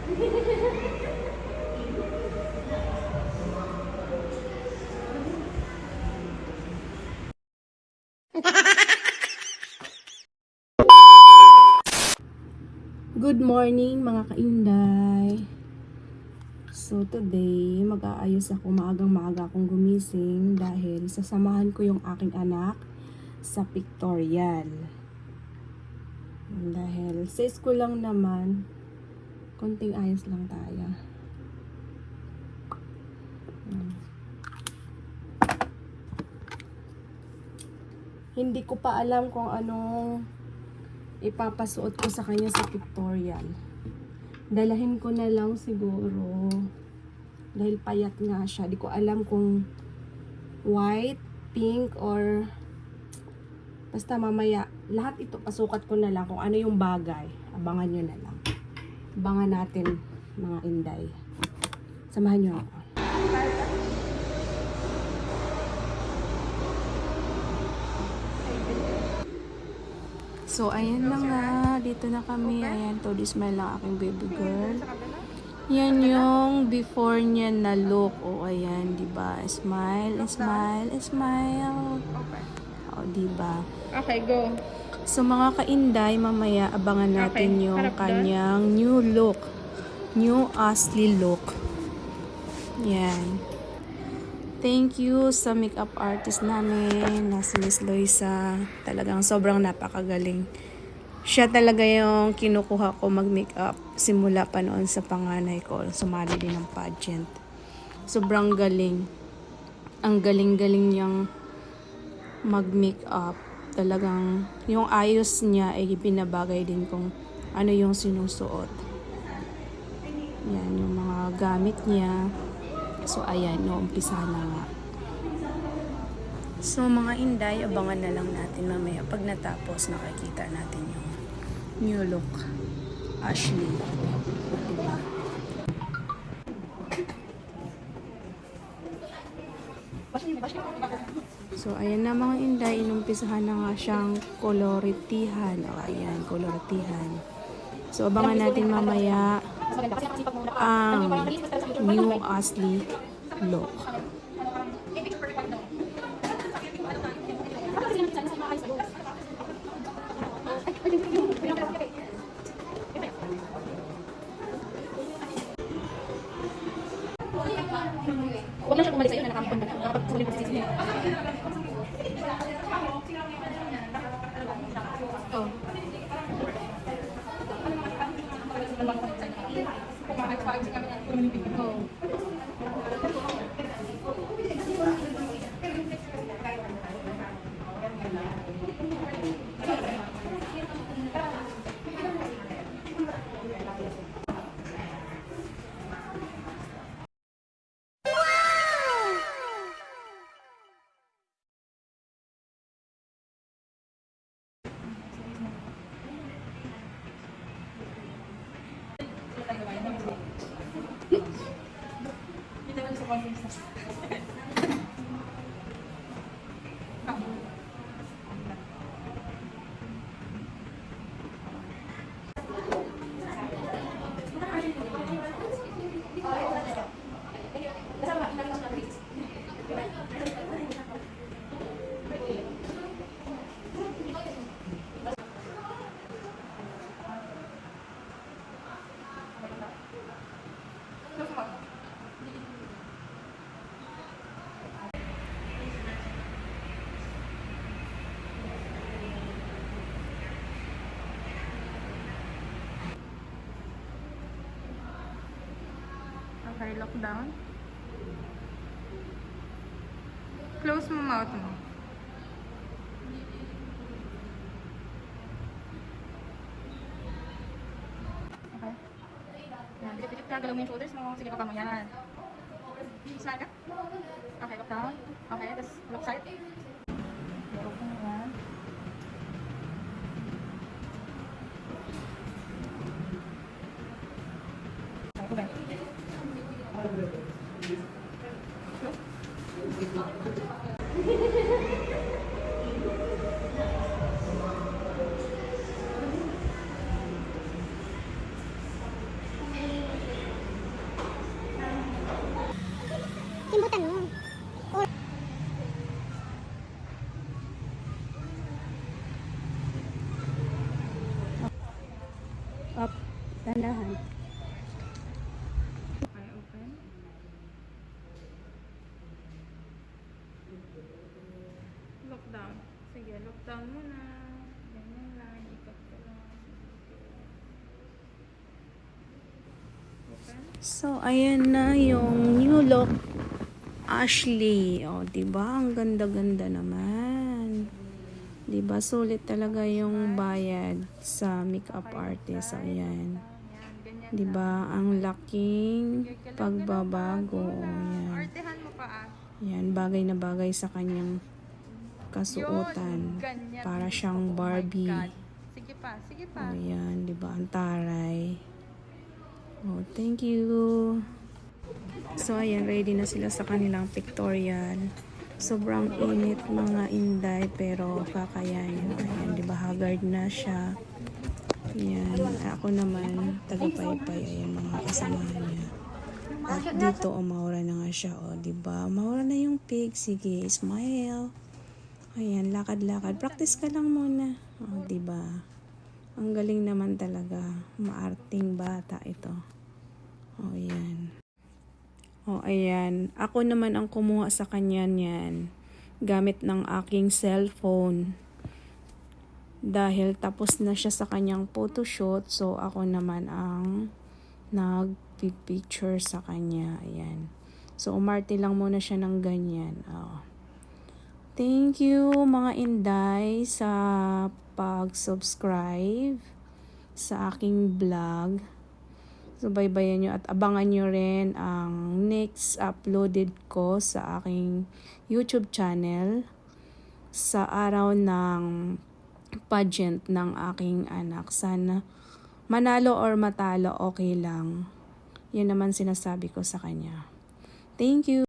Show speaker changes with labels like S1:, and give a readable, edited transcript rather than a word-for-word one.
S1: Good morning mga kainday. So today, mag-aayos ako, maagang-maaga akong gumising dahil sasamahan ko yung aking anak sa pictorial. Dahil sa school lang naman, konting ayos lang tayo. Hindi ko pa alam kung anong ipapasuot ko sa kanya sa pictorial. Dalahin ko na lang siguro dahil payat nga siya. Di ko alam kung white, pink, or basta mamaya lahat ito pasukat ko na lang kung ano yung bagay. Abangan nyo na lang. Abangan natin mga inday. Samahan nyo ako. So, ayan na nga. Dito na kami. Ayan, todo smile lang aking baby girl. Yan yung before niya na look. O, ayan, diba? Smile, smile, smile. O, diba?
S2: Okay, go.
S1: So, mga kainday, mamaya abangan natin yung kanyang new look. New Ashley look. Yan. Thank you sa makeup artist namin na si Miss Loisa. Talagang sobrang napakagaling. Siya talaga yung kinukuha ko mag-makeup simula pa noon sa panganay ko. Sumali din ng pageant. Sobrang galing. Ang galing-galing niyang mag-makeup. Talagang yung ayos niya ay binabagay din kung ano yung sinusuot. Yan yung mga gamit niya. So, ayan, umpisa na nga. So, mga inday, abangan na lang natin mamaya. Pag natapos, nakikita natin yung new look. Ashley. Diba? So, ayan na mga inday, inumpisahan na nga siyang koloritihan. O, ayan, koloritihan. So, abangan natin mamaya ang new Ashley look.
S2: Huwag na siya kumalik sa'yo na nakampon ka. Nakapagsulit mo sa sisi. Oh. Okay, lock down. Close mo mouth mo. Okay. Yan, dikit-dikit ka. Galaw mo yung shoulders mo. Sige, baka mo yan. Smile ka. Okay, lock down. Okay, tapos look side. Okay, open mo yan. Okay, open.
S1: dahan-dahan.
S2: Okay, open. Lockdown. Sige, lockdown muna. Ganyan lang. Ikot ko lang. Open.
S1: So, ayan na yung new look Ashley. O, diba? Ang ganda-ganda naman. Diba? Sulit talaga yung bayad sa makeup artist. So, ayan.
S2: Yan, ganyan.
S1: Diba? Ang laking pagbabago. Ayan.
S2: Artehan mo pa
S1: Yan, bagay na bagay sa kanyang kasuotan.
S2: Ganyan.
S1: Para siyang
S2: Oh my
S1: Barbie.
S2: God. Sige pa, sige pa.
S1: Ayan, diba? Ang taray. Oh, thank you. So, ayan, ready na sila sa kanilang pictorial. Sobrang init mga inday, pero kakayanin. Ayan, diba? Haggard na siya. Ayan, ako naman, taga-paypay. Ayan, mga kasamahan niya. At dito, umaura na nga siya. O, diba? Umaura na yung pig. Sige, smile. Ayan, lakad-lakad. Practice ka lang muna. O, diba? Ang galing naman talaga. Maarting bata ito. O, ayan. O, ayan. Ako naman ang kumuha sa kanya niyan. Gamit ng aking cellphone. Dahil tapos na siya sa kanyang photoshoot. So, ako naman ang nag-picture sa kanya. Ayan. So, umarte lang muna siya ng ganyan. O. Thank you mga inday sa pag-subscribe sa aking vlog. So, baybayan nyo at abangan nyo rin ang next uploaded ko sa aking YouTube channel sa araw ng pageant ng aking anak. Sana manalo or matalo, okay lang. Yan naman sinasabi ko sa kanya. Thank you.